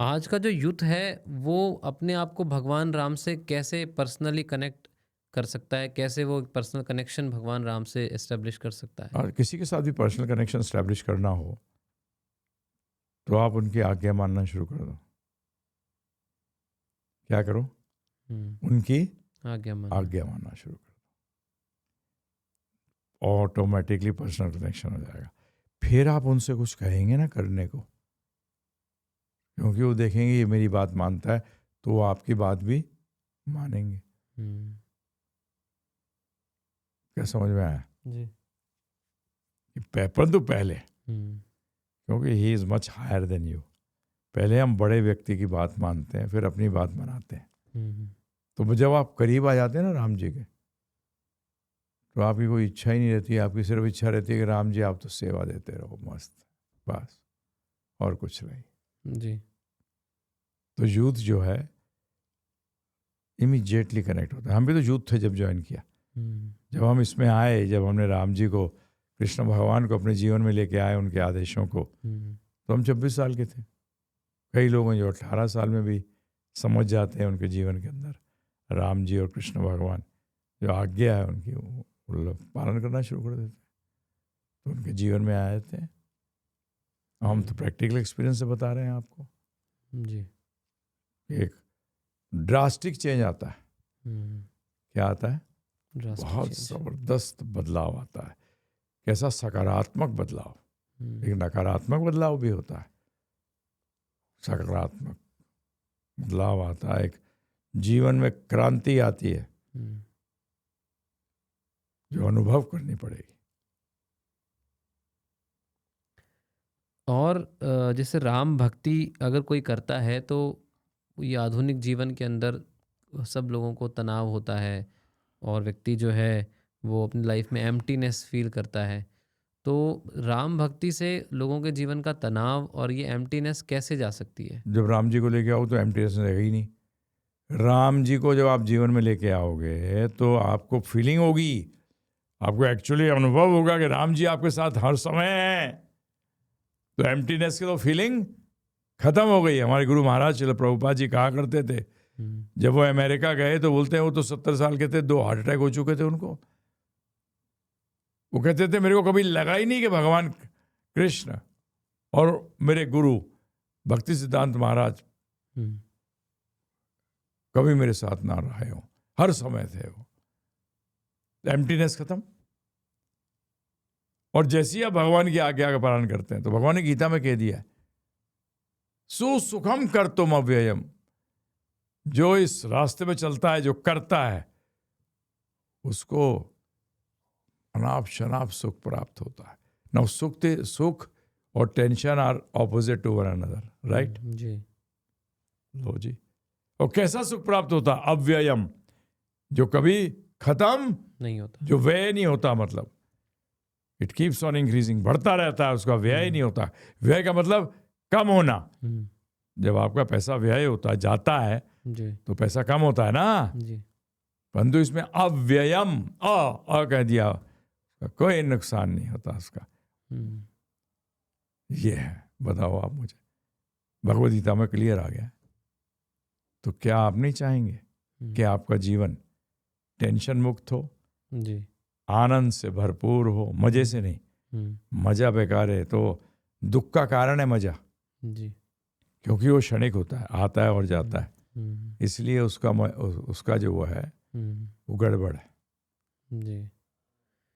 आज का जो यूथ है वो अपने आप को भगवान राम से कैसे पर्सनली कनेक्ट कर सकता है? कैसे वो पर्सनल कनेक्शन भगवान राम से एस्टेब्लिश कर सकता है? और किसी के साथ भी पर्सनल कनेक्शन स्टैब्लिश करना हो तो आप उनकी आज्ञा मानना शुरू कर दो। क्या करो? हुँ, उनकी आज्ञा मानना। आज्ञा मानना शुरू कर दो, ऑटोमेटिकली पर्सनल कनेक्शन हो जाएगा। फिर आप उनसे कुछ कहेंगे ना करने को, क्योंकि वो देखेंगे ये मेरी बात मानता है, तो वो आपकी बात भी मानेंगे। हुँ, क्या समझ में आया? जी। परंतु पहले, हुँ, क्योंकि he is much higher than you, पहले हम बड़े व्यक्ति की बात मानते हैं, फिर अपनी बात मनाते हैं। हुँ, हुँ, तो जब आप करीब आ जाते हैं ना राम जी के, तो आपकी कोई इच्छा ही नहीं रहती है, आपकी सिर्फ इच्छा रहती है कि राम जी आप तो सेवा देते रहो मस्त, बस, और कुछ नहीं। जी। तो यूथ जो है इमीडिएटली कनेक्ट होता है। हम भी तो यूथ थे जब ज्वाइन किया। हुँ, जब हम इसमें आए, जब हमने राम जी को, कृष्ण भगवान को अपने जीवन में लेके आए, उनके आदेशों को, हुँ, तो हम 26 साल के थे। कई लोग हैं जो 18 साल में भी समझ जाते हैं उनके जीवन के अंदर राम जी और कृष्ण भगवान जो आज्ञा है उनकी, वो लोग पालन करना शुरू कर देते हैं। तो उनके जीवन में आए थे। हम तो हुँ, प्रैक्टिकल एक्सपीरियंस से बता रहे हैं आपको। जी। एक ड्रास्टिक चेंज आता है। हुँ, क्या आता है? ड्रास्टिक बहुत चेंज। ज़बरदस्त बदलाव आता है। कैसा सकारात्मक बदलाव। हुँ, एक नकारात्मक बदलाव भी होता है, सकारात्मक बदलाव आता है। एक जीवन में क्रांति आती है हुँ। जो अनुभव करनी पड़ेगी। और जैसे राम भक्ति अगर कोई करता है तो ये आधुनिक जीवन के अंदर सब लोगों को तनाव होता है और व्यक्ति जो है वो अपनी लाइफ में एम्प्टीनेस फील करता है। तो राम भक्ति से लोगों के जीवन का तनाव और ये एम्प्टीनेस कैसे जा सकती है? जब राम जी को लेके आओ तो एम्प्टीनेस रहेगा ही नहीं। राम जी को जब आप जीवन में लेके आओगे तो आपको फीलिंग होगी, आपको एक्चुअली अनुभव होगा कि राम जी आपके साथ हर समय हैं। तो एम्प्टीनेस की तो फीलिंग खत्म हो गई। हमारे गुरु महाराज श्रील प्रभुपाद जी कहा करते थे, हुँ, जब वो अमेरिका गए तो बोलते हैं वो तो 70 साल के थे, 2 हार्ट अटैक हो चुके थे उनको। वो कहते थे मेरे को कभी लगा ही नहीं कि भगवान कृष्ण और मेरे गुरु भक्ति सिद्धांत महाराज हुँ, कभी मेरे साथ ना रहे हो, हर समय थे वो। एम्प्टीनेस खत्म। और जैसे ही आप भगवान की आज्ञा का पालन करते हैं, तो भगवान ने गीता में कह दिया है, सुसुखम कर तुम अव्ययम। जो इस रास्ते में चलता है, जो करता है, उसको अनाप शनाप सुख प्राप्त होता है। नाउ सुख और tension are opposite to one another, right? हुँ, जी, लो जी। और कैसा सुख प्राप्त होता? अव्ययम, जो कभी खत्म, नहीं होता। जो व्यय नहीं होता। मतलब इट कीप्स ऑन इंक्रीजिंग, बढ़ता रहता है, उसका व्यय नहीं हुँ, होता। व्यय का मतलब कम होना। हुँ, जब आपका पैसा व्यय होता है, जाता है, जी, तो पैसा कम होता है ना। जी, परंतु इसमें अव्ययम, कह दिया, कोई नुकसान नहीं होता उसका। हुँ, ये है। बताओ आप मुझे, भगवद गीता में क्लियर आ गया। तो क्या आप नहीं चाहेंगे हुँ, कि आपका जीवन टेंशन मुक्त हो, जी, आनंद से भरपूर हो? मजे हुँ, से नहीं। हुँ, मजा बेकार है तो दुख का कारण है मजा, जी, क्योंकि वो क्षणिक होता है, आता है और जाता हुँ, है। हुँ, इसलिए उसका जो वो है, हुँ, वो गड़बड़ है। जी।